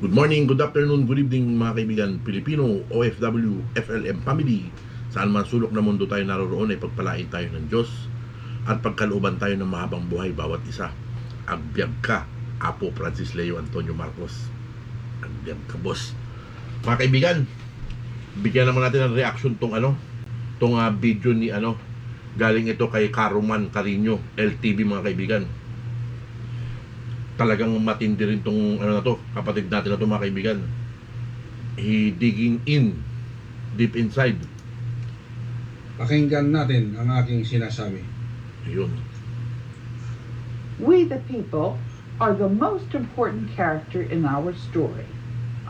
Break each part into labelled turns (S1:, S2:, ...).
S1: Good morning, good afternoon, good evening mga kaibigan Pilipino, OFW, FLM family. Saan man sulok na mundo tayo naroroon ay pagpalain tayo ng Diyos at pagkalooban tayo ng mahabang buhay bawat isa. Agbyag ka, Apo Francis Leo Antonio Marcos. Agbyag ka, boss. Mga kaibigan, bigyan naman natin ng reaction tong video ni galing ito kay Caroman Carino, LTV mga kaibigan. Talagang matindi rin tong kapatid natin na to mga kaibigan. He digging in deep inside.
S2: Pakinggan natin ang aking sinasabi.
S1: Ayun.
S3: We the people are the most important character in our story.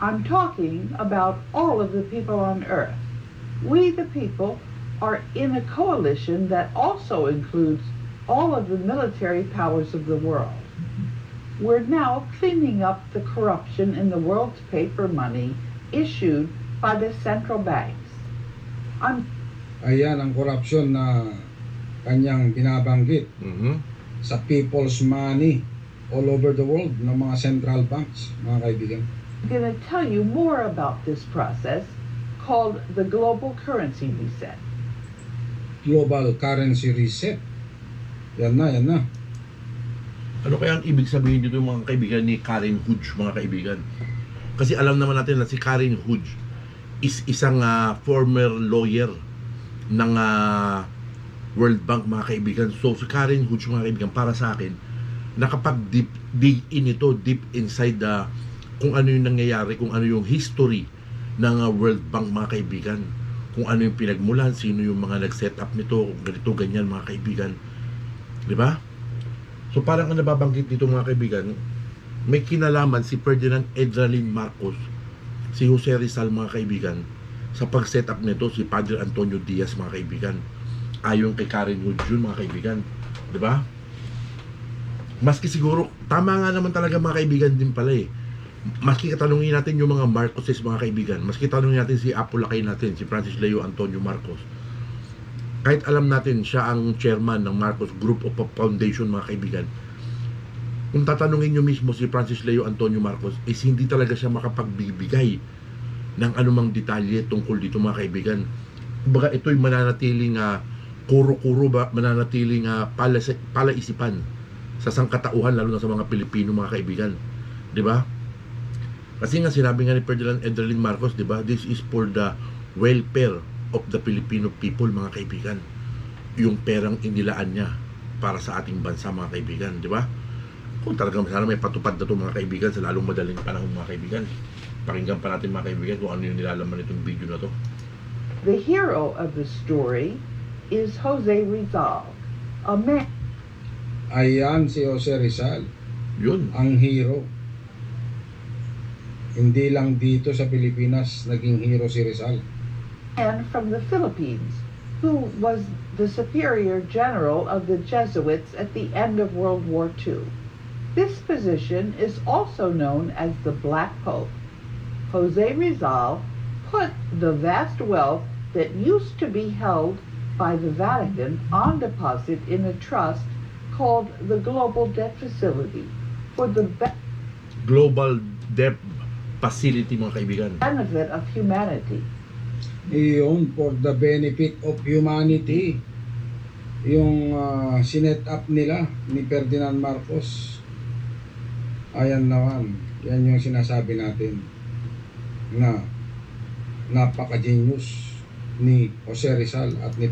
S3: I'm talking about all of the people on earth. We the people are in a coalition that also includes all of the military powers of the world. We're now cleaning up the corruption in the world's paper money issued by the central banks.
S2: Ayan ang korupsyon na kanyang binabanggit sa people's money all over the world ng mga central banks, mga kaibigan.
S3: I'm going to tell you more about this process called the global currency reset.
S2: Global currency reset. Yan na.
S1: Ano kaya ang ibig sabihin dito mga kaibigan ni Karen Hodge mga kaibigan? Kasi alam naman natin na si Karen Hodge is isang former lawyer ng World Bank mga kaibigan. So si Karen Hodge mga kaibigan, para sa akin, nakapag-dig in ito, deep inside kung ano yung nangyayari, kung ano yung history ng World Bank mga kaibigan, kung ano yung pinagmulan, sino yung mga nag-set up nito, ganito, ganyan mga kaibigan. Di ba? So parang ang nababanggit dito mga kaibigan, may kinalaman si Ferdinand Edralin Marcos, si Jose Rizal mga kaibigan, sa pag-set up nito si Padre Antonio Diaz mga kaibigan. Ayon kay Karen Hodge yun mga kaibigan. Di ba? Maski siguro, tama nga naman talaga mga kaibigan din pala eh. Maski katanungin natin yung mga Marcoses mga kaibigan, maski tanungin natin si Apo Lakay natin, si Francis Leo Antonio Marcos, kahit alam natin siya ang chairman ng Marcos Group of Foundation mga kaibigan, kung tatanungin nyo mismo si Francis Leo Antonio Marcos, is hindi talaga siya makapagbibigay ng anumang detalye tungkol dito mga kaibigan. Kumbaga ito'y mananatiling kuro-kuro ba, mananatiling palaisipan sa sangkatauhan, lalo na sa mga Pilipino mga kaibigan. Di ba? Kasi nga sinabi nga ni Ferdinand Edralin Marcos, di ba, this is for the welfare of the Filipino people mga kaibigan. Yung perang inilaan niya para sa ating bansa mga kaibigan, di ba? Kung talagang sana may patupad na ito mga kaibigan sa lalong madaling panahon mga kaibigan. Pakinggan pa natin mga kaibigan kung ano yung nilalaman nitong video na to.
S3: The hero of the story is Jose Rizal, a man.
S2: Ayan si Jose Rizal,
S1: Yun.
S2: ang hero. Hindi lang dito sa Pilipinas naging hero si Rizal.
S3: And from the Philippines, who was the superior general of the Jesuits at the end of World War II. This position is also known as the Black Pope. Jose Rizal put the vast wealth that used to be held by the Vatican on deposit in a trust called the Global Debt Facility for the
S1: Global Debt Facility mga kaibigan.
S3: benefit of humanity.
S2: Iyon, for the benefit of humanity. Yung sinet up nila ni Ferdinand Marcos. Ayan naman, yan yung sinasabi natin na napaka-genius ni Jose Rizal at ni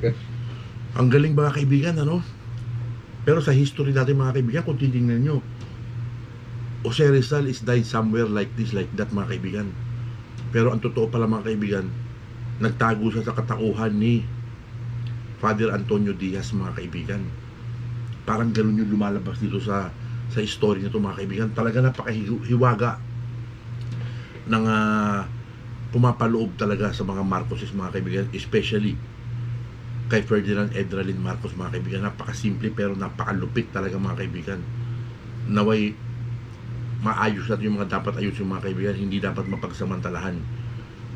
S1: Ang galing mga kaibigan, ano? Pero sa history natin mga kaibigan, kung titingnan nyo, Jose Rizal is died somewhere like this, like that mga kaibigan. Pero ang totoo pala mga kaibigan, nagtago siya sa katauhan ni Father Antonio Diaz mga kaibigan. Parang ganun yung lumalabas dito sa story nito mga kaibigan. Talaga napakahiwaga ng pumapaloob talaga sa mga Marcoses mga kaibigan, especially kay Ferdinand Edralin Marcos mga kaibigan. Napakasimple pero napakalupit talaga mga kaibigan. Naway maayos natin yung mga dapat ayusin mga kaibigan. Hindi dapat mapagsamantalahan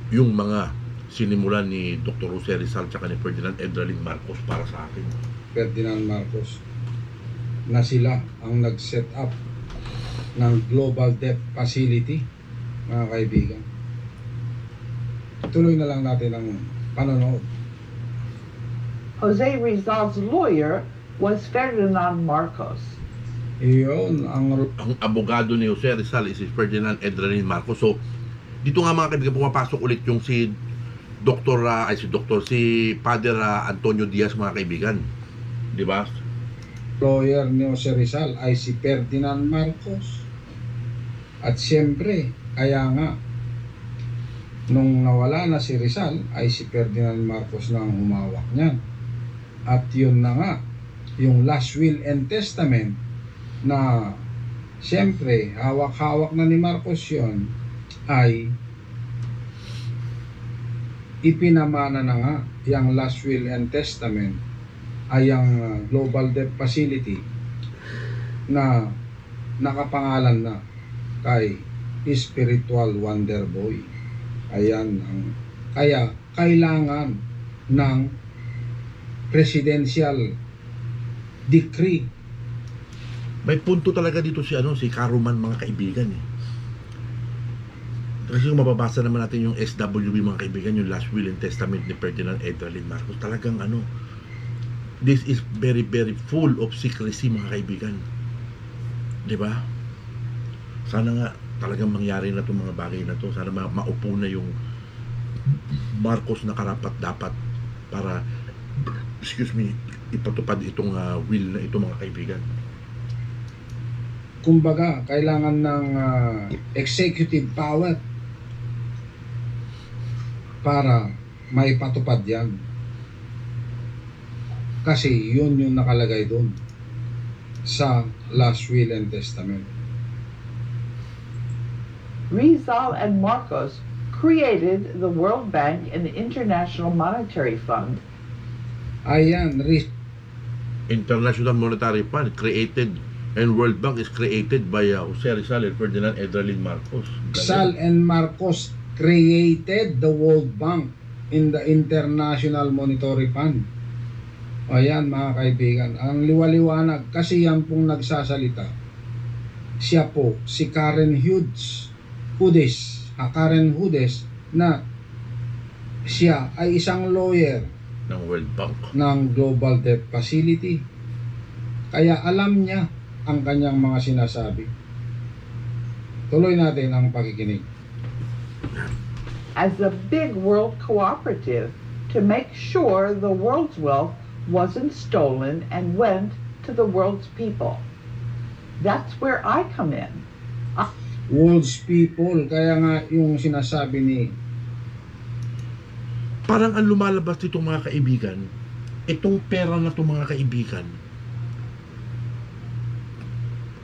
S1: yung mga sinimulan ni Dr. Jose Rizal at ni Ferdinand Edralin Marcos para sa akin.
S2: Ferdinand Marcos na sila ang nag-set up ng Global Debt Facility mga kaibigan. Tuloy na lang natin ang panonood.
S3: Jose Rizal's lawyer was Ferdinand Marcos.
S2: Iyon ang
S1: Ang abogado ni Jose Rizal is si Ferdinand Edralin Marcos. So, dito nga mga kaibigan, pumapasok ulit yung si si Father Antonio Diaz, mga kaibigan. Di ba?
S2: lawyer ni Jose Rizal ay si Ferdinand Marcos. At siyempre, kaya nga, nung nawala na si Rizal, ay si Ferdinand Marcos na ang humawak niyan. At yun na nga, yung last will and testament na siyempre, hawak-hawak na ni Marcos yun, ay ipinamana na nga yung last will and testament ay ang Global Debt Facility na nakapangalan na kay Spiritual Wonder Boy. Ayan ang kaya kailangan ng presidential decree.
S1: May punto talaga dito si Karuman, mga kaibigan eh. Kasi kung mababasa naman natin yung SWB, mga kaibigan, yung last will and testament ni Ferdinand Edralin Marcos, talagang this is very very full of secrecy, mga kaibigan. 'Di ba? Sana nga talagang mangyari na itong mga bagay na to. Sana maupo na yung Marcos na karapat dapat para ipatupad itong will na ito, mga kaibigan.
S2: Kumbaga, kailangan ng executive power para maipatupad yan. Kasi yun yung nakalagay doon sa last will and testament.
S3: Rizal and Marcos created the World Bank and the International Monetary Fund.
S2: Ayan,
S1: International Monetary Fund created and World Bank is created by Jose Rizal and Ferdinand Edralin Marcos.
S2: Rizal and Marcos created the World Bank in the International Monetary Fund. Ayan, mga kaibigan, ang liwaliwanag kasi yan pong nagsasalita. Siya po, si Karen Hudes na siya ay isang lawyer
S1: ng World Bank,
S2: ng Global Debt Facility. Kaya alam niya ang kanyang mga sinasabi. Tuloy natin ang pakikinig.
S3: As a big world cooperative to make sure the world's wealth wasn't stolen and went to the world's people. That's where I come in.
S2: World's people, kaya nga yung sinasabi ni
S1: parang ang lumalabas dito, mga kaibigan, itong pera na to, mga kaibigan,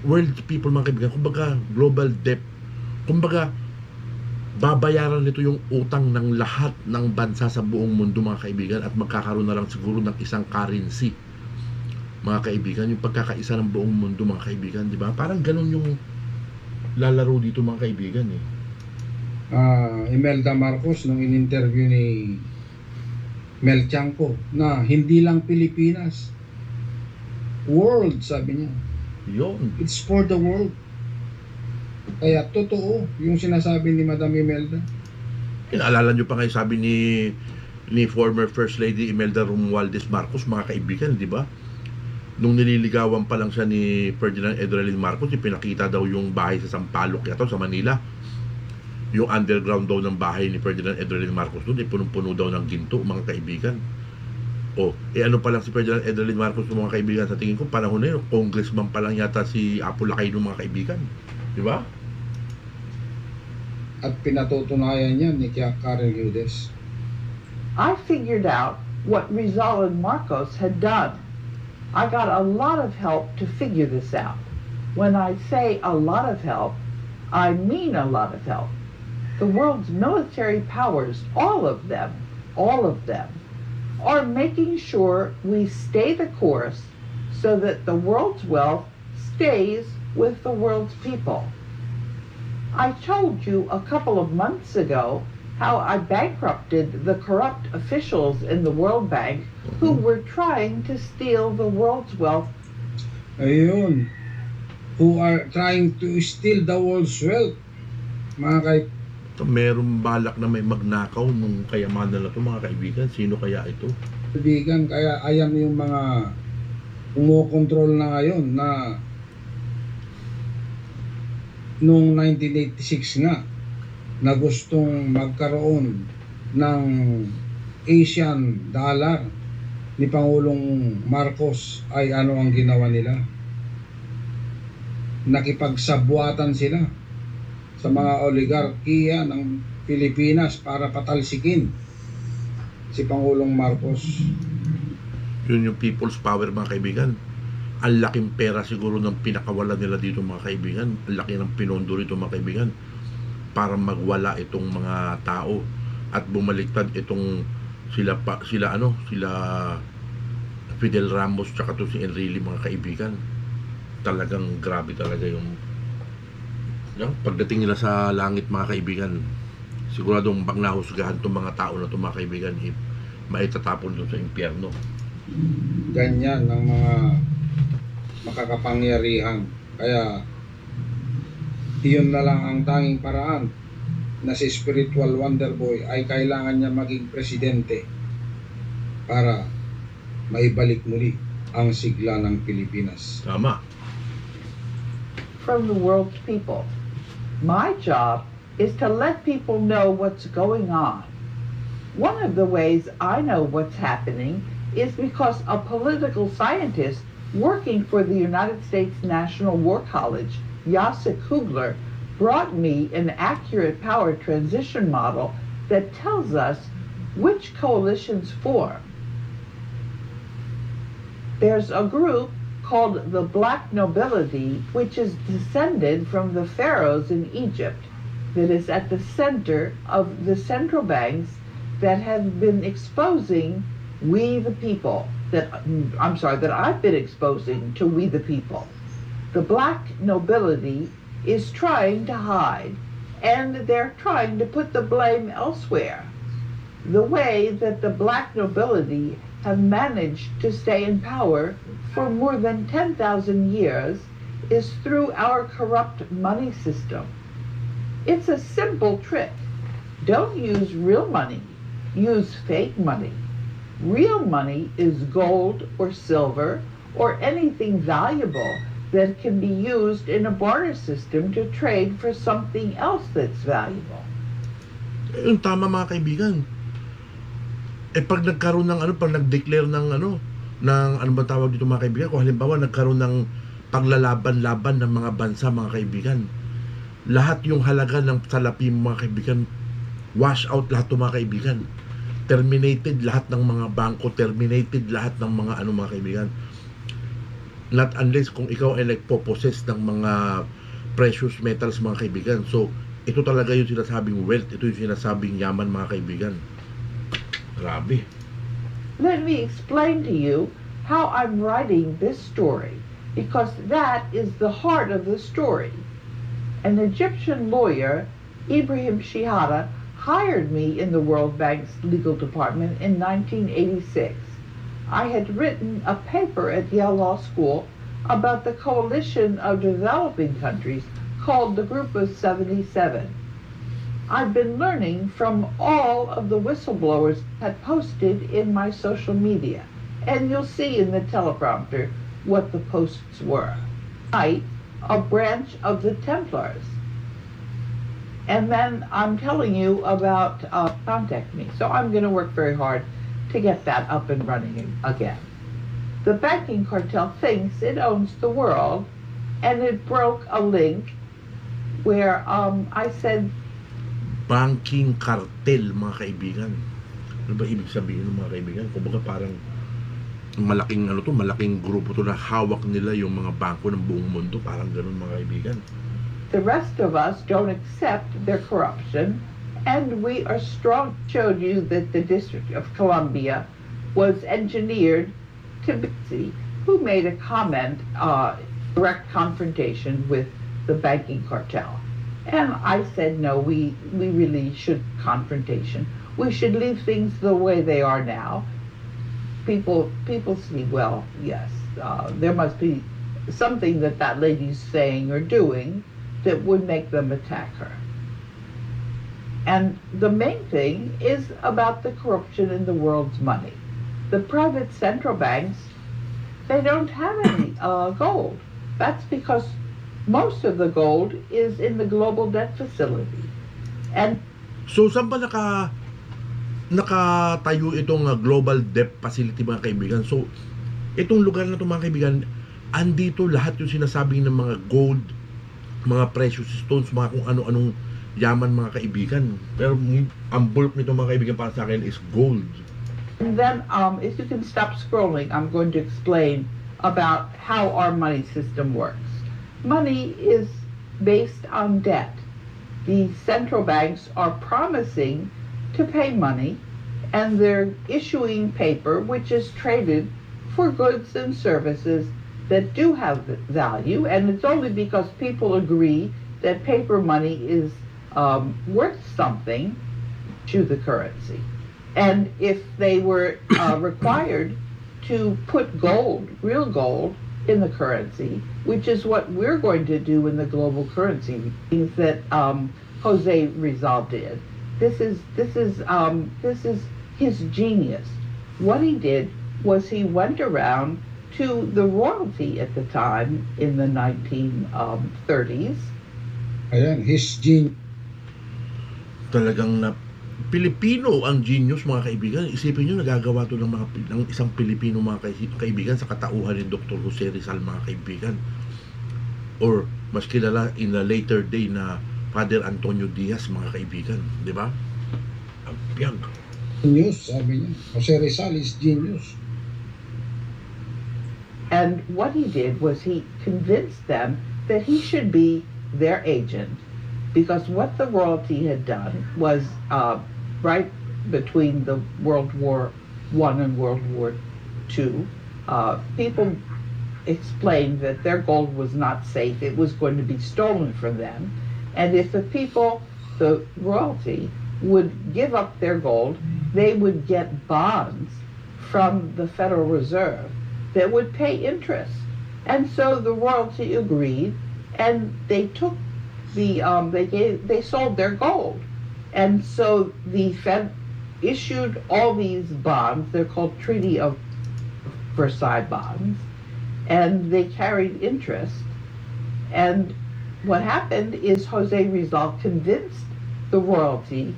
S1: world people, mga kaibigan, kumbaga global debt, kumbaga babayaran nito yung utang ng lahat ng bansa sa buong mundo, mga kaibigan, at magkakaroon na lang siguro ng isang currency, mga kaibigan, yung pagkakaisa ng buong mundo, mga kaibigan, di ba? Parang ganun yung lalaro dito, mga kaibigan eh.
S2: Imelda Marcos nung in-interview ni Mel Chanco na hindi lang Pilipinas, world, sabi niya.
S1: Yun.
S2: It's for the world. Kaya totoo yung sinasabi ni Madam Imelda.
S1: Inaalala nyo pa nga yung sabi ni former First Lady Imelda Romualdez Marcos, mga kaibigan, di ba? Nung nililigawan pa lang siya ni Ferdinand Edralin Marcos, ipinakita daw yung bahay sa Sampaloc yata, sa Manila. Yung underground daw ng bahay ni Ferdinand Edralin Marcos doon, punong-puno daw ng ginto, mga kaibigan. Ano pa lang si Ferdinand Edralin Marcos, mga kaibigan, sa tingin ko, panahon na yun, congressman pa lang yata si Apo Lakay ng mga kaibigan. Di ba?
S2: At pinatutunayan niya ni Karen Hudes.
S3: I figured out what Rizal and Marcos had done. I got a lot of help to figure this out. When I say a lot of help, I mean a lot of help. The world's military powers, all of them, are making sure we stay the course so that the world's wealth stays with the world's people. I told you a couple of months ago how I bankrupted the corrupt officials in the World Bank who were trying to steal the world's wealth.
S2: Ayun. Who are trying to steal the world's wealth. Mga
S1: Meron balak na may magnakaw nung kayamanan na to mga kaibigan. Sino kaya ito?
S2: Kaibigan, kaya ayan yung mga kumokontrol na ngayon na noong 1986 nga na gustong magkaroon ng Asian dollar ni Pangulong Marcos ay ano ang ginawa nila? Nakipagsabwatan sila sa mga oligarkiya ng Pilipinas para patalsikin si Pangulong Marcos.
S1: Yun yung people's power mga kaibigan. Ang laking pera siguro ng pinakawalan nila dito mga kaibigan. Ang laki ng pinondo rito mga kaibigan para magwala itong mga tao at bumaliktad itong sila Fidel Ramos tsaka to si Enrile mga kaibigan. Talagang grabe talaga yung pagdating nila sa langit mga kaibigan. Siguradong pag nahusgahan itong mga tao na itong mga kaibigan, maitatapon doon sa impyerno.
S2: Ganyan ang mga makakapangyarihan. Kaya iyon na lang ang tanging paraan na si Spiritual Wonder Boy ay kailangan niya maging presidente para maibalik muli ang sigla ng Pilipinas.
S1: Tama.
S3: From the world's people. My job is to let people know what's going on. One of the ways I know what's happening is because a political scientist working for the United States National War College, Jacek Kugler, brought me an accurate power transition model that tells us which coalitions form. There's a group called the Black Nobility, which is descended from the pharaohs in Egypt, that is at the center of the central banks that have been exposing we the people, that I've been exposing to we the people. The Black Nobility is trying to hide, and they're trying to put the blame elsewhere. The way that the Black Nobility have managed to stay in power for more than 10,000 years is through our corrupt money system. It's a simple trick. Don't use real money, use fake money. Real money is gold or silver or anything valuable that can be used in a barter system to trade for something else that's valuable.
S1: Yung tama mga kaibigan. Pag nagkaroon ng pag nag-declare ng ng ba tawag dito mga kaibigan, kung halimbawa nagkaroon ng paglalaban-laban ng mga bansa mga kaibigan, lahat yung halaga ng salapi mga kaibigan, wash out lahat ng mga kaibigan. Terminated lahat ng mga bangko, terminated lahat ng mga mga kaibigan. Not unless kung ikaw ay nagpo-possess ng mga precious metals mga kaibigan. So, ito talaga yung sinasabing wealth, ito yung sinasabing yaman mga kaibigan. Grabe.
S3: Let me explain to you how I'm writing this story, because that is the heart of the story. An Egyptian lawyer, Ibrahim Shihada, hired me in the World Bank's legal department in 1986. I had written a paper at Yale Law School about the coalition of developing countries called the Group of 77. I've been learning from all of the whistleblowers that posted in my social media, and you'll see in the teleprompter what the posts were. A branch of the Templars. And then I'm telling you about contact me. So I'm going to work very hard to get that up and running again. The banking cartel thinks it owns the world, and it broke a link where I said,
S1: Banking cartel mga kaibigan. Ano ba ibig sabihin ng mga kaibigan? Kumbaga parang malaking malaking grupo to na hawak nila yung mga bangko ng buong mundo, parang ganun mga kaibigan.
S3: the rest of us don't accept their corruption, and we are strong. Showed you that the District of Columbia was engineered to be, who made a comment, direct confrontation with the banking cartel. And I said, no, we really should confrontation. We should leave things the way they are now. People see, well, yes, there must be something that lady's saying or doing that would make them attack her. And the main thing is about the corruption in the world's money. The private central banks, they don't have any gold. That's because most of the gold is in the global debt facility. And
S1: So saan ba nakatayo itong global debt facility mga kaibigan? So itong lugar na ito mga kaibigan, andito lahat yung sinasabing ng mga gold, mga precious stones, mga kung ano-anong yaman mga kaibigan. Pero ang bulk nito mga kaibigan para sa akin is gold.
S3: And then, if you can stop scrolling, I'm going to explain about how our money system works. Money is based on debt. The central banks are promising to pay money, and they're issuing paper which is traded for goods and services that do have value, and it's only because people agree that paper money is worth something to the currency. And if they were required to put gold, real gold, in the currency, which is what we're going to do in the global currency, things that Jose Rizal did. This is his genius. What he did was he went around to the royalty at the time in the 1930s.
S2: Ayan, his genius.
S1: Talagang Pilipino ang genius mga kaibigan. Isipin nyo, nagagawa to ng isang Pilipino mga kaibigan sa katauhan ni Dr. Jose Rizal mga kaibigan. Or mas kilala in a later day na Father Antonio Diaz mga kaibigan, di ba? Ang piyag.
S2: Genius, sabi niya. Jose Rizal is genius.
S3: And what he did was he convinced them that he should be their agent, because what the royalty had done was right between the World War I and World War II, people explained that their gold was not safe. It was going to be stolen from them. And if the people, the royalty, would give up their gold, they would get bonds from the Federal Reserve that would pay interest. And so the royalty agreed, and they took they sold their gold. And so the Fed issued all these bonds. They're called Treaty of Versailles bonds, and they carried interest. And what happened is Jose Rizal convinced the royalty,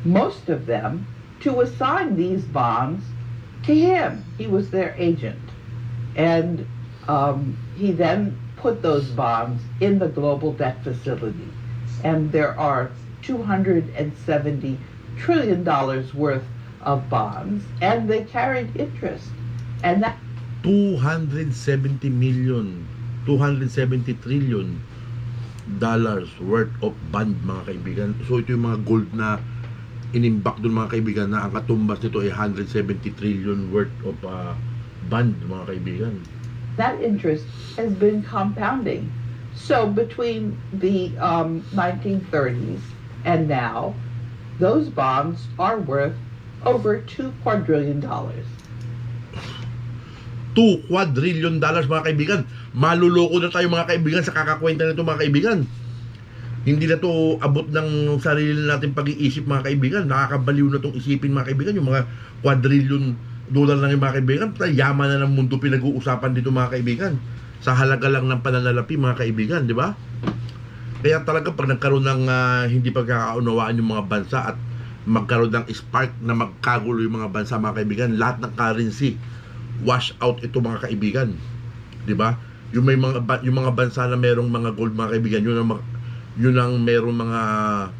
S3: most of them, to assign these bonds to him. He was their agent. And he then put those bonds in the global debt facility. And there are $270 trillion worth of bonds, and they carried interest. And that
S1: 270 trillion dollars worth of bond mga kaibigan. So ito yung mga gold na inimbak doon mga kaibigan, na ang katumbas nito ay 170 trillion worth of bond mga kaibigan.
S3: that interest has been compounding. So between the 1930s and now, those bonds are worth over $2 quadrillion.
S1: $2 quadrillion mga kaibigan. Maluloko na tayo mga kaibigan sa kakakwenta nito mga kaibigan. Hindi na to abot ng sarili natin pag-iisip mga kaibigan. Nakakabaliw na tong isipin mga kaibigan. Yung mga quadrillion dollar lang yung mga kaibigan. Yaman na ng mundo pinag-uusapan dito mga kaibigan. Sa halaga lang ng pananalapi mga kaibigan, di ba? Kaya talaga pag nagkaroon ng hindi pagkakaunawaan yung mga bansa at magkaroon ng spark na magkagulo yung mga bansa mga kaibigan, lahat ng currency wash out ito mga kaibigan, di ba? Yung mga bansa na merong mga gold mga kaibigan, yun ang merong mga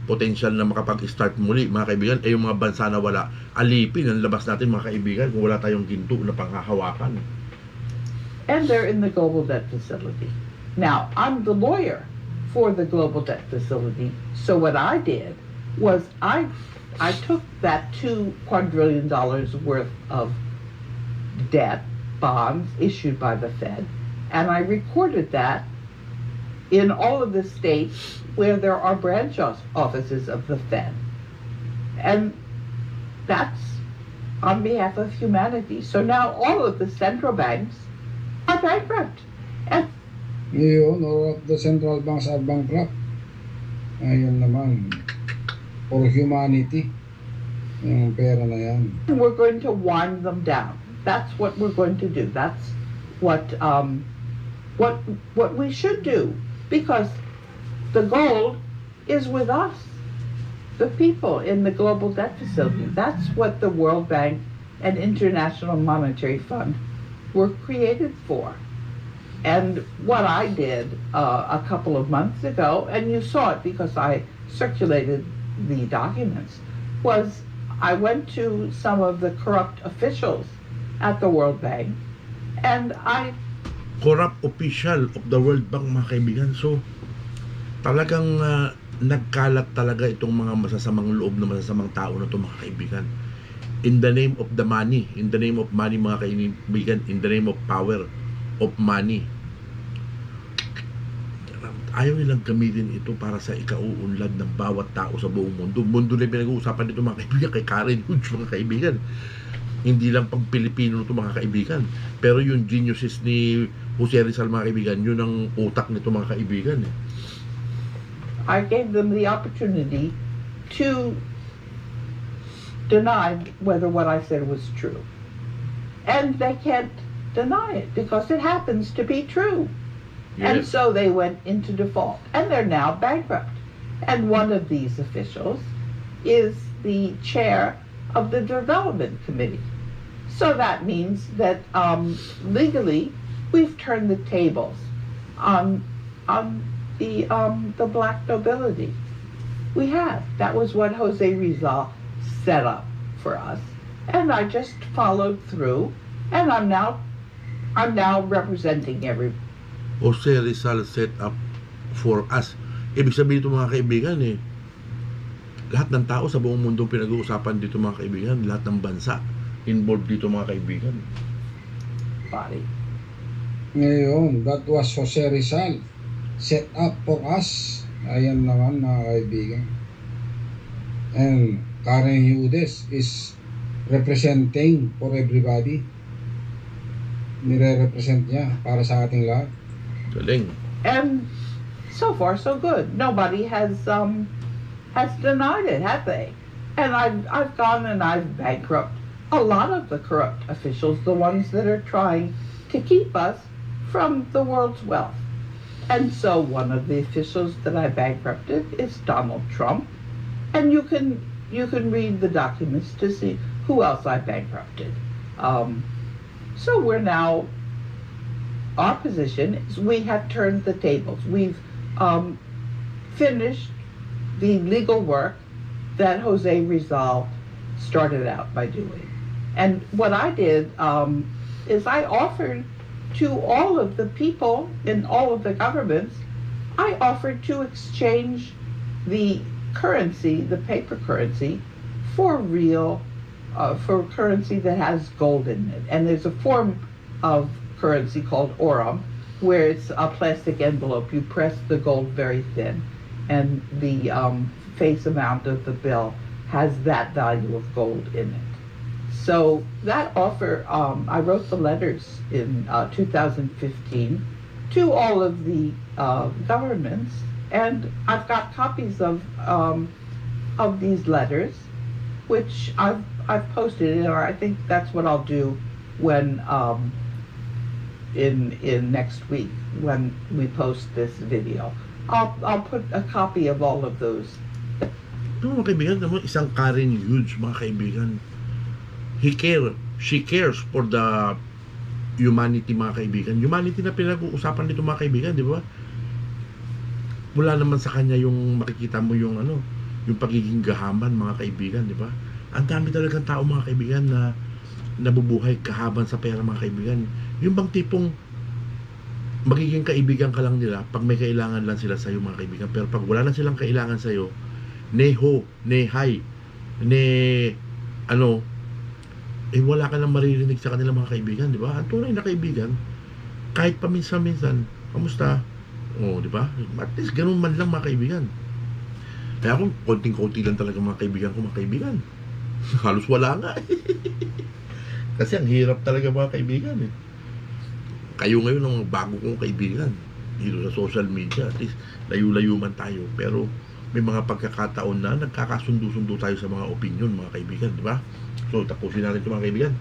S1: potential na makapag-start muli mga kaibigan. Eh yung mga bansa na wala, alipin ang labas natin mga kaibigan kung wala tayong ginto na panghahawakan.
S3: And they're in the global debt facility. Now, I'm the lawyer for the global debt facility. So what I did was I took that $2 quadrillion worth of debt bonds issued by the Fed, and I recorded that in all of the states where there are branch offices of the Fed. And that's on behalf of humanity. So now all of the central banks are bankrupt. And
S2: Ngayon, all of the central banks are bankrupt. Ngayon naman. for humanity. Yung pera na yan.
S3: We're going to wind them down. That's what we're going to do. That's what we should do, because the gold is with us, the people in the global debt facility. That's what the World Bank and International Monetary Fund were created for. And what I did a couple of months ago, and you saw it because I circulated the documents, was I went to some of the corrupt officials at the World Bank, and I
S1: Corrupt official of the World Bank, mga kaibigan. So, talagang nagkalat talaga itong mga masasamang loob na masasamang tao na ito, mga kaibigan. In the name of the money, in the name of money, mga kaibigan, in the name of power of money. Ayaw nilang gamitin ito para sa ikauunlad ng bawat tao sa buong mundo. Mundo na pinag-uusapan dito, mga kaibigan, kay Karen Hughes, mga kaibigan. Hindi lang pang Pilipino ito, mga kaibigan. Pero yung geniuses ni Jose Rizal, mga kaibigan, yun ang utak nito, mga kaibigan.
S3: I gave them the opportunity to deny whether what I said was true. And they can't deny it because it happens to be true. And
S1: Yes.
S3: so they went into default, and they're now bankrupt. And one of these officials is the chair of the Development Committee. So that means that legally we've turned the tables on the black nobility. We have. That was what Jose Rizal set up for us, and I just followed through, and I'm now representing every.
S1: Jose Rizal set up for us. Ibig sabihin ito, mga kaibigan, lahat ng tao sa buong mundo pinag-uusapan dito, mga kaibigan. Lahat ng bansa involved dito, mga kaibigan.
S3: Body.
S2: Ngayon, that was Jose Rizal set up for us. Ayan naman, mga kaibigan. And Karen Hughes is representing for everybody. Nire-represent niya para sa ating lahat.
S1: Galing.
S3: And so far so good. Nobody has denied it, have they? And I've gone and I've bankrupt a lot of the corrupt officials, the ones that are trying to keep us from the world's wealth. And so one of the officials that I bankrupted is Donald Trump. And you can read the documents to see who else I bankrupted. So we're now, our position is we have turned the tables. We've finished the legal work that Jose Rizal started out by doing. And what I did is I offered to all of the people in all of the governments, I offered to exchange the currency, the paper currency, for real, for currency that has gold in it. And there's a form of currency called orum, where it's a plastic envelope. You press the gold very thin, and the face amount of the bill has that value of gold in it. So that offer, I wrote the letters in 2015 to all of the governments, and I've got copies of these letters, which I've posted, or I think that's what I'll do when in next week when we post this video. I'll put a copy of all of those.
S1: Mga kaibigan, isang Karen Hughes, mga kaibigan. She cares for the humanity, mga kaibigan. Humanity na pinag-uusapan dito, mga kaibigan, di ba? Wala naman sa kanya yung makikita mo yung yung pagiging gahaman, mga kaibigan, di ba? Ang dami talagang tao, mga kaibigan, na nabubuhay kahaban sa pera, mga kaibigan. Yung bang tipong magiging kaibigan ka lang nila pag may kailangan lang sila sa'yo, mga kaibigan. Pero pag wala na silang kailangan sa'yo, neho, nehay, wala ka nang maririnig sa kanila, mga kaibigan, di ba? Ang tunay na kaibigan, kahit paminsan-minsan, kamusta? Di ba? At least ganun man lang, mga kaibigan. Kaya ako, konting-konti lang talaga mga kaibigan ko, mga kaibigan. Halos wala nga. Kasi ang hirap talaga, mga kaibigan. Kayo ngayon ang mga bago kong kaibigan dito sa social media. At least layo-layo man tayo, pero may mga pagkakataon na nagkakasundo-sundo tayo sa mga opinion, mga kaibigan, di ba? So, tapusin natin ito, mga kaibigan.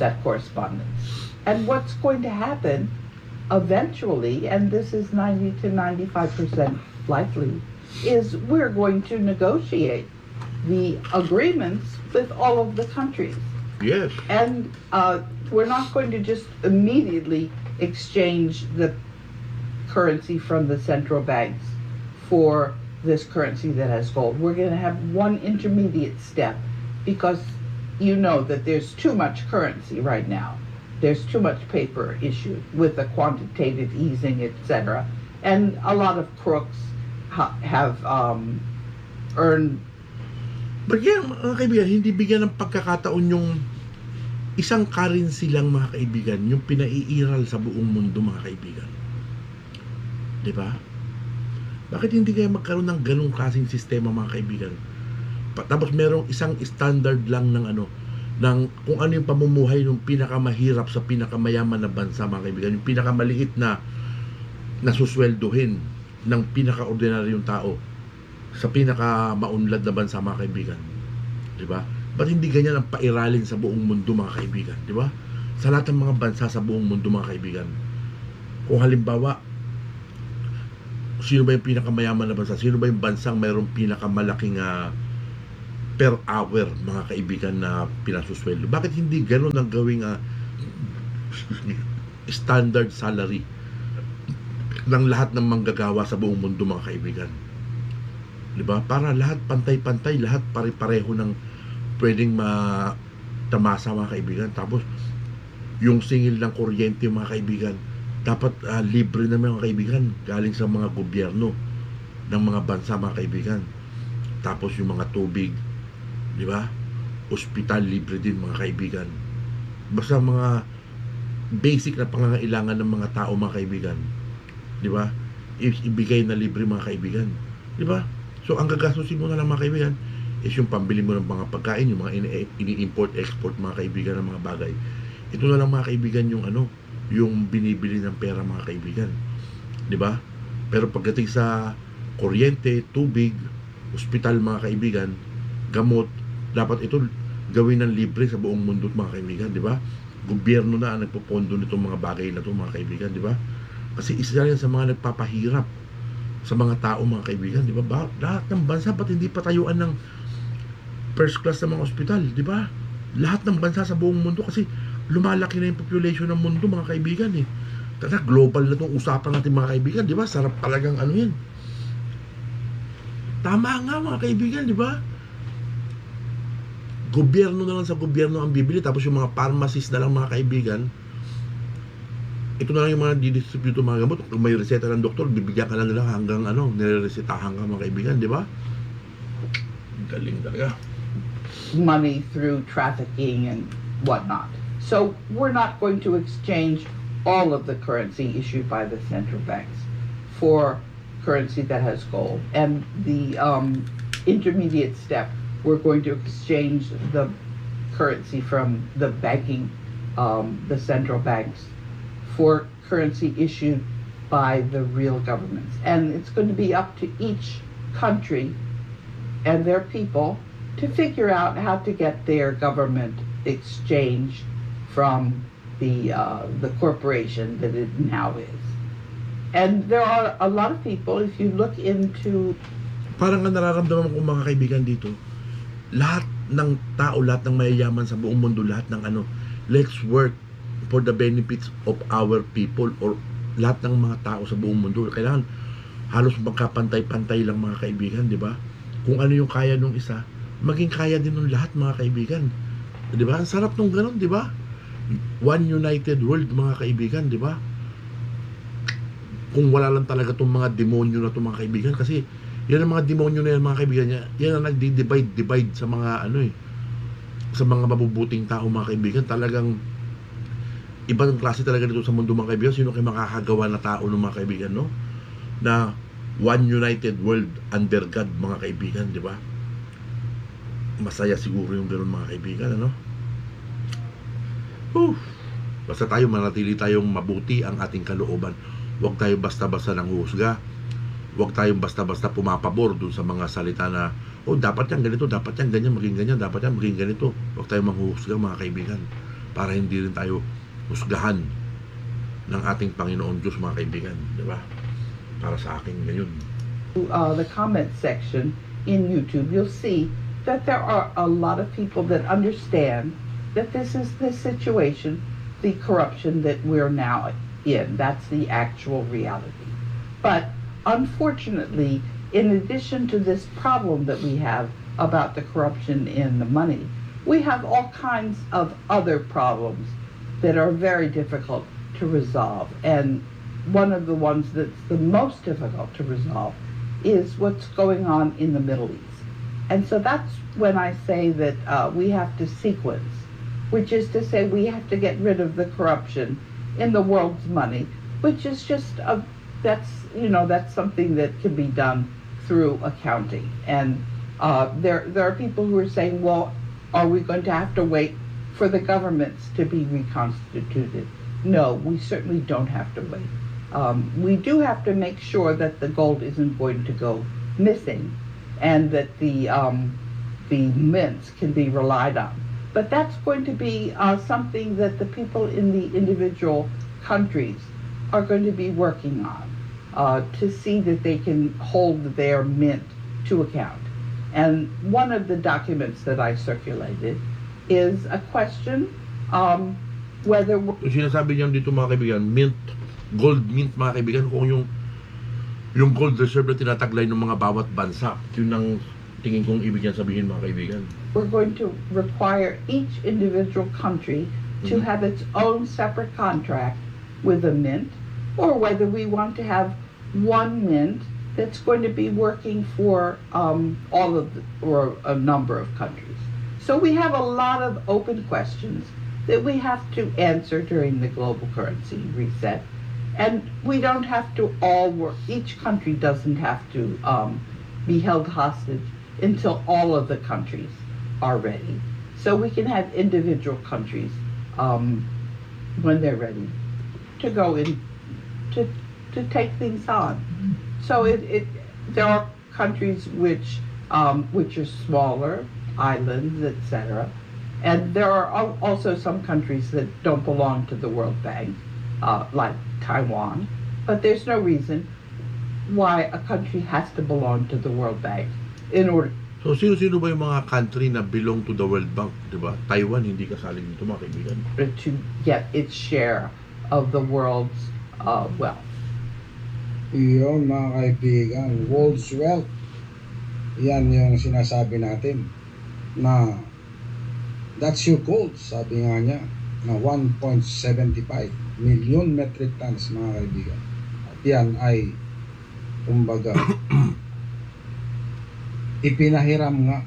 S3: That correspondence. And what's going to happen eventually, and this is 90 to 95% likely, is we're going to negotiate the agreements with all of the countries.
S1: Yes.
S3: And we're not going to just immediately exchange the currency from the central banks for this currency that has gold. We're going to have one intermediate step, because you know that there's too much currency right now. There's too much paper issued with the quantitative easing, etc. And a lot of crooks have earned.
S1: But yan, mga kaibigan, hindi bigyan ng pagkakataon yung isang currency lang, mga kaibigan, yung pinaiiral sa buong mundo, mga kaibigan. Di ba? Bakit hindi kaya magkaroon ng ganong klaseng sistema, mga kaibigan? Tapos merong isang standard lang ng ng kung ano yung pamumuhay ng pinakamahirap sa pinakamayaman na bansa, mga kaibigan, yung pinakamaliit na nasusweldohin ng pinaka-ordinaryong tao sa pinaka-maunlad na bansa, mga kaibigan. Di ba? Ba't hindi ganyan ang pairalin sa buong mundo, mga kaibigan? Di ba? Sa lahat ng mga bansa sa buong mundo, mga kaibigan. Kung halimbawa, sino ba yung pinakamayaman na bansa? Sino ba yung bansang mayroong pinakamalaking per hour, mga kaibigan, na pinasusweldo? Bakit hindi gano'n ang gawing standard salary ng lahat ng manggagawa sa buong mundo, mga kaibigan? Diba? Para lahat pantay-pantay, lahat pare-pareho ng pwedeng matamasa, mga kaibigan. Tapos yung singil ng kuryente, mga kaibigan, dapat libre na, mga kaibigan, galing sa mga gobyerno ng mga bansa, mga kaibigan. Tapos yung mga tubig, di ba? Ospital libre din, mga kaibigan. Basta mga basic na pangangailangan ng mga tao, mga kaibigan, di ba? Ibigay na libre, mga kaibigan, di ba? So ang gagastusin mo na lang, mga kaibigan, is yung pambili mo ng mga pagkain, yung mga ini-import-export, mga kaibigan, ng mga bagay. Ito na lang, mga kaibigan, yung yung binibili ng pera, mga kaibigan, di ba? Pero pagdating sa kuryente, tubig, ospital, mga kaibigan, gamot, dapat ito gawin ng libre sa buong mundo, mga kaibigan, di ba? Gobyerno na ang nagpopondo nitong mga bagay na ito, mga kaibigan, di ba? Kasi isa yan sa mga nagpapahirap sa mga tao, mga kaibigan, di ba? Lahat ng bansa, ba't hindi patayuan ng first class na mga ospital, di ba? Lahat ng bansa sa buong mundo, kasi lumalaki na yung population ng mundo, mga kaibigan, eh. Kaya global na itong usapan natin, mga kaibigan, di ba? Sarap talagang yan. Tama nga, mga kaibigan, di ba? Gobyerno na lang sa gobyerno ang bibili, tapos yung mga pharmacist na lang, mga kaibigan, ito na lang yung mga didistribute mga gamot. Kung may reseta ng doktor, bibigyan ka lang nila hanggang nireresetahan ka, mga kaibigan, di ba? Galing talaga.
S3: Money through trafficking and whatnot. So we're not going to exchange all of the currency issued by the central banks for currency that has gold. And the intermediate step, we're going to exchange the currency from the banking, the central banks, for currency issued by the real governments. And it's going to be up to each country and their people to figure out how to get their government exchanged from the corporation that it now is. And there are a lot of people, if you look into...
S1: Parang ang nararamdaman ko, mga kaibigan, dito, lahat ng tao, lahat ng mayayaman sa buong mundo, lahat ng let's work for the benefits of our people, or lahat ng mga tao sa buong mundo. Kailangan halos magkapantay-pantay lang, mga kaibigan, di ba? Kung ano yung kaya nung isa, maging kaya din ng lahat, mga kaibigan. Di ba? Ang sarap nung ganun, di ba? One united world, mga kaibigan, di ba? Kung wala lang talaga itong mga demonyo na itong, mga kaibigan, kasi yan ang mga demonyo na yan, mga kaibigan, yan ang nagdi-divide sa mga sa mga mabubuting tao, mga kaibigan. Talagang ibang klase talaga dito sa mundo, mga kaibigan. Sino kayo makakagawa na tao ng, mga kaibigan, no? Na one united world under God, mga kaibigan, di ba? Masaya siguro yung gano'n, mga kaibigan, ano? Basta tayo manatili tayong mabuti ang ating kalooban. Huwag tayo basta-basta nang husga. Huwag tayong basta-basta pumapabor dun sa mga salita na, oh, dapat yan ganito, dapat yan ganyan, maging ganyan, dapat yan maging ganito. Huwag tayong manghuhusga, mga kaibigan, para hindi rin tayo husgahan ng ating Panginoon Diyos, mga kaibigan, di ba? Para sa akin ngayon.
S3: The comment section in YouTube, you'll see that there are a lot of people that understand that this is the situation, the corruption that we're now in. That's the actual reality. But unfortunately, in addition to this problem that we have about the corruption in the money, we have all kinds of other problems that are very difficult to resolve. And one of the ones that's the most difficult to resolve is what's going on in the Middle East. And so that's when I say that we have to sequence, which is to say we have to get rid of the corruption in the world's money, which is just that's something that can be done through accounting. And there are people who are saying, well, are we going to have to wait for the governments to be reconstituted? No, we certainly don't have to wait. We do have to make sure that the gold isn't going to go missing, and that the mints can be relied on. But that's going to be something that the people in the individual countries are going to be working on to see that they can hold their mint to account. And one of the documents that I circulated is a question whether...
S1: Yung sinasabi niyan dito, mga kaibigan, mint, gold mint, mga kaibigan, kung yung gold reserve na tinataglay ng mga bawat bansa, yun ang tingin kong ibig niyan sabihin, mga kaibigan.
S3: We're going to require each individual country to have its own separate contract with a mint, or whether we want to have one mint that's going to be working for all of or a number of countries. So we have a lot of open questions that we have to answer during the global currency reset. And we don't have to all work, each country doesn't have to be held hostage until all of the countries are ready. So we can have individual countries when they're ready to go in to take things on. So there are countries which are smaller, islands, etc. And there are also some countries that don't belong to the World Bank, like Taiwan. But there's no reason why a country has to belong to the World Bank in order.
S1: So, sino-sino ba yung mga country na belong to the World Bank, di ba? Taiwan, hindi kasali dito, mga kaibigan.
S3: To get its share of the world's wealth.
S2: Iyon, mga kaibigan, world's wealth. Yan yung sinasabi natin na that's your gold, sabi nga niya, na 1.75 million metric tons, mga kaibigan. At yan ay, kumbaga, ipinahiram nga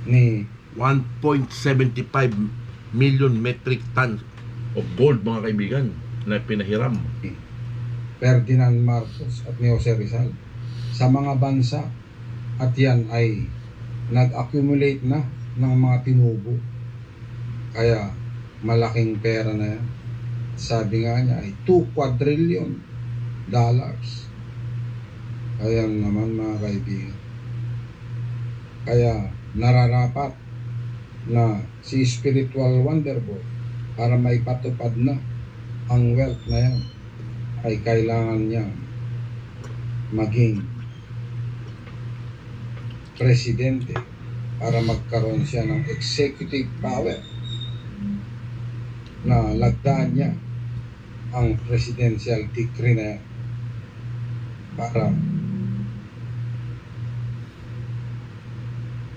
S2: ni
S1: 1.75 million metric tons of gold, mga kaibigan, na pinahiram.
S2: Ferdinand Marcos at ni Jose Rizal sa mga bansa, at yan ay nag-accumulate na ng mga tinubo. Kaya malaking pera na yan. Sabi nga niya ay 2 quadrillion dollars. Ayan naman, mga kaibigan. Kaya nararapat na si Spiritual Wonder Boy, para maipatupad na ang wealth na yan, ay kailangan niya maging presidente para magkaroon siya ng executive power na lagdaan niya ang presidential decree na yan para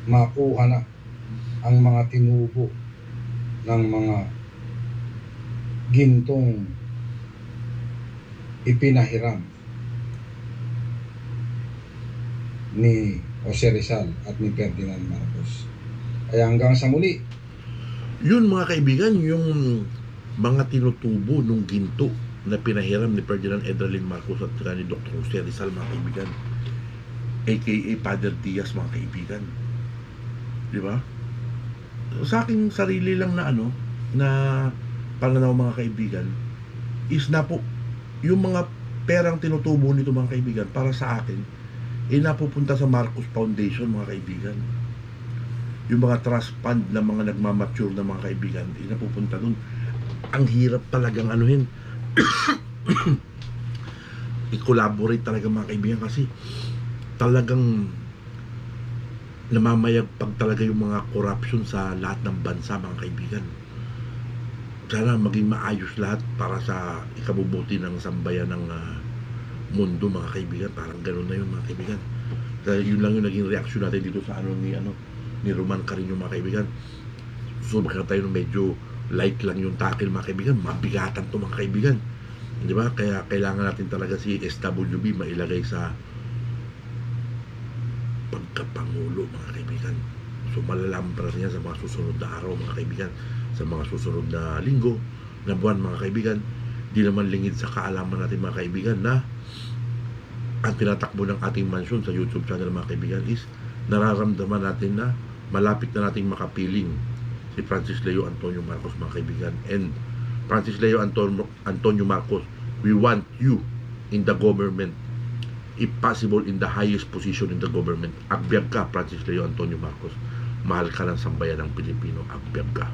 S2: makuha na ang mga tinubo ng mga gintong ipinahiram ni Jose Rizal at ni Ferdinand Marcos. Kaya hanggang sa muli,
S1: Yun, mga kaibigan, yung mga tinutubo nung ginto na pinahiram ni Ferdinand Edralin Marcos at ni Dr. Jose Rizal, mga kaibigan, aka Father Diaz, mga kaibigan, di ba? Sa aking sarili lang na pananaw, mga kaibigan, is na po yung mga perang tinutubo nito mga kaibigan, para sa akin, napupunta sa Marcos Foundation mga kaibigan. Yung mga trust fund na mga nagmamature na mga kaibigan, napupunta dun. Ang hirap talagang anuhin. I-collaborate talaga mga kaibigan kasi talagang namamayagpag talaga yung mga corruption sa lahat ng bansa mga kaibigan. Sana maging maayos lahat para sa ikabubuti ng sambayan ng mundo mga kaibigan. Parang ganoon na yun mga kaibigan. Kaya yun lang yung naging reaction natin dito sa ni Roman Carino mga kaibigan. So baka tayo medyo light lang yung tackle mga kaibigan, mabigatan to mga kaibigan, di ba? Kaya kailangan natin talaga si SWB mailagay sa pagkapangulo mga kaibigan. So malalambra niya sa mga susunod na araw mga kaibigan, sa mga susunod na linggo, na buwan mga kaibigan. Di naman lingid sa kaalaman natin mga kaibigan na ang tinatakbo ng ating mansyon sa YouTube channel mga kaibigan is nararamdaman natin na malapit na nating makapiling si Francis Leo Antonio Marcos mga kaibigan. And Francis Leo Antonio Marcos, we want you in the government, if possible in the highest position in the government. Agbyag ka Francis Leo Antonio Marcos, mahal ka ng sambayan ng Pilipino, agbyag ka.